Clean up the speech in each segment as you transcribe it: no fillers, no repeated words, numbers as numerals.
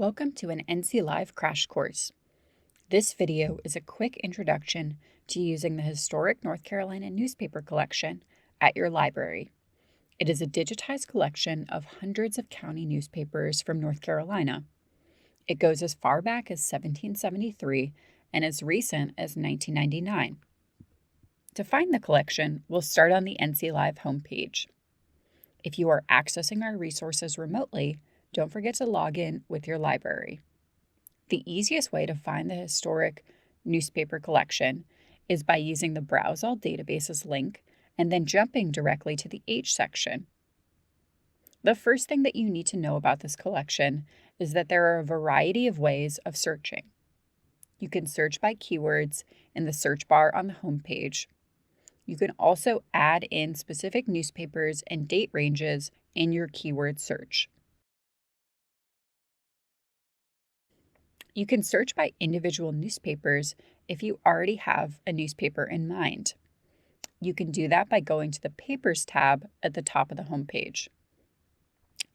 Welcome to an NC Live crash course. This video is a quick introduction to using the historic North Carolina newspaper collection at your library. It is a digitized collection of hundreds of county newspapers from North Carolina. It goes as far back as 1773 and as recent as 1999. To find the collection, we'll start on the NC Live homepage. If you are accessing our resources remotely, don't forget to log in with your library. The easiest way to find the historic newspaper collection is by using the Browse All Databases link and then jumping directly to the H section. The first thing that you need to know about this collection is that there are a variety of ways of searching. You can search by keywords in the search bar on the homepage. You can also add in specific newspapers and date ranges in your keyword search. You can search by individual newspapers if you already have a newspaper in mind. You can do that by going to the Papers tab at the top of the homepage.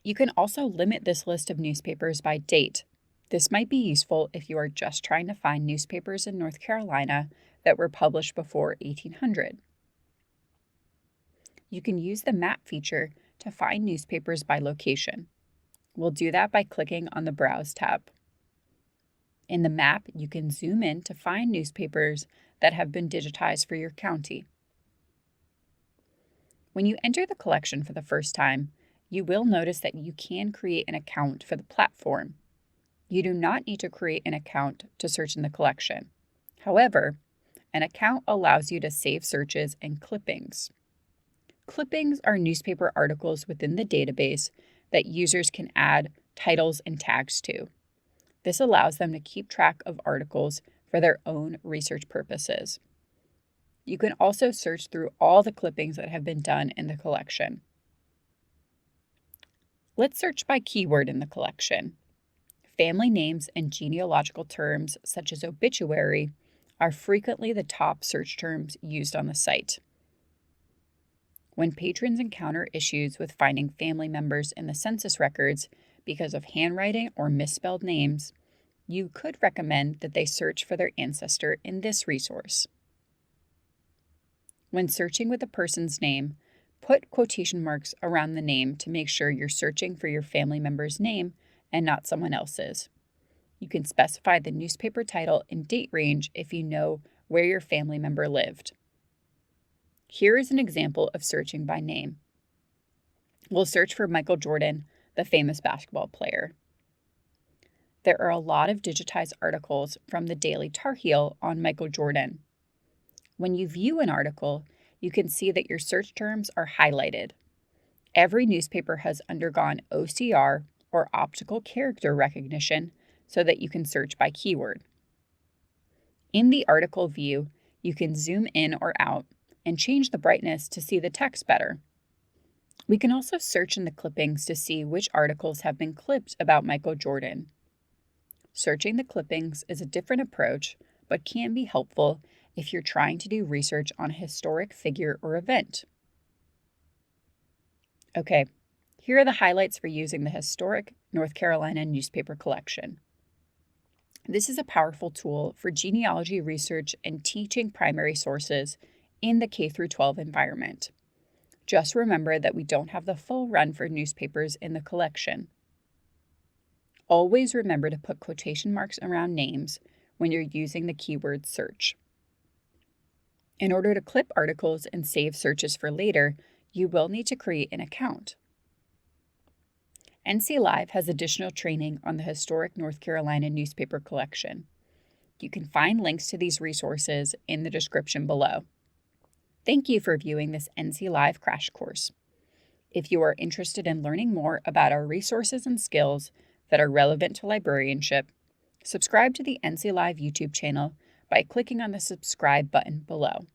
You can also limit this list of newspapers by date. This might be useful if you are just trying to find newspapers in North Carolina that were published before 1800. You can use the map feature to find newspapers by location. We'll do that by clicking on the Browse tab. In the map, you can zoom in to find newspapers that have been digitized for your county. When you enter the collection for the first time, you will notice that you can create an account for the platform. You do not need to create an account to search in the collection. However, an account allows you to save searches and clippings. Clippings are newspaper articles within the database that users can add titles and tags to. This allows them to keep track of articles for their own research purposes. You can also search through all the clippings that have been done in the collection. Let's search by keyword in the collection. Family names and genealogical terms such as obituary are frequently the top search terms used on the site. When patrons encounter issues with finding family members in the census records because of handwriting or misspelled names, you could recommend that they search for their ancestor in this resource. When searching with a person's name, put quotation marks around the name to make sure you're searching for your family member's name and not someone else's. You can specify the newspaper title and date range if you know where your family member lived. Here is an example of searching by name. We'll search for Michael Jordan, the famous basketball player. There are a lot of digitized articles from the Daily Tar Heel on Michael Jordan. When you view an article, you can see that your search terms are highlighted. Every newspaper has undergone OCR, or optical character recognition, so that you can search by keyword. In the article view, you can zoom in or out and change the brightness to see the text better. We can also search in the clippings to see which articles have been clipped about Michael Jordan. Searching the clippings is a different approach, but can be helpful if you're trying to do research on a historic figure or event. Okay, here are the highlights for using the historic North Carolina newspaper collection. This is a powerful tool for genealogy research and teaching primary sources in the K-12 environment. Just remember that we don't have the full run for newspapers in the collection. Always remember to put quotation marks around names when you're using the keyword search. In order to clip articles and save searches for later, you will need to create an account. NC Live has additional training on the historic North Carolina newspaper collection. You can find links to these resources in the description below. Thank you for viewing this NC Live crash course. If you are interested in learning more about our resources and skills that are relevant to librarianship, subscribe to the NC Live YouTube channel by clicking on the subscribe button below.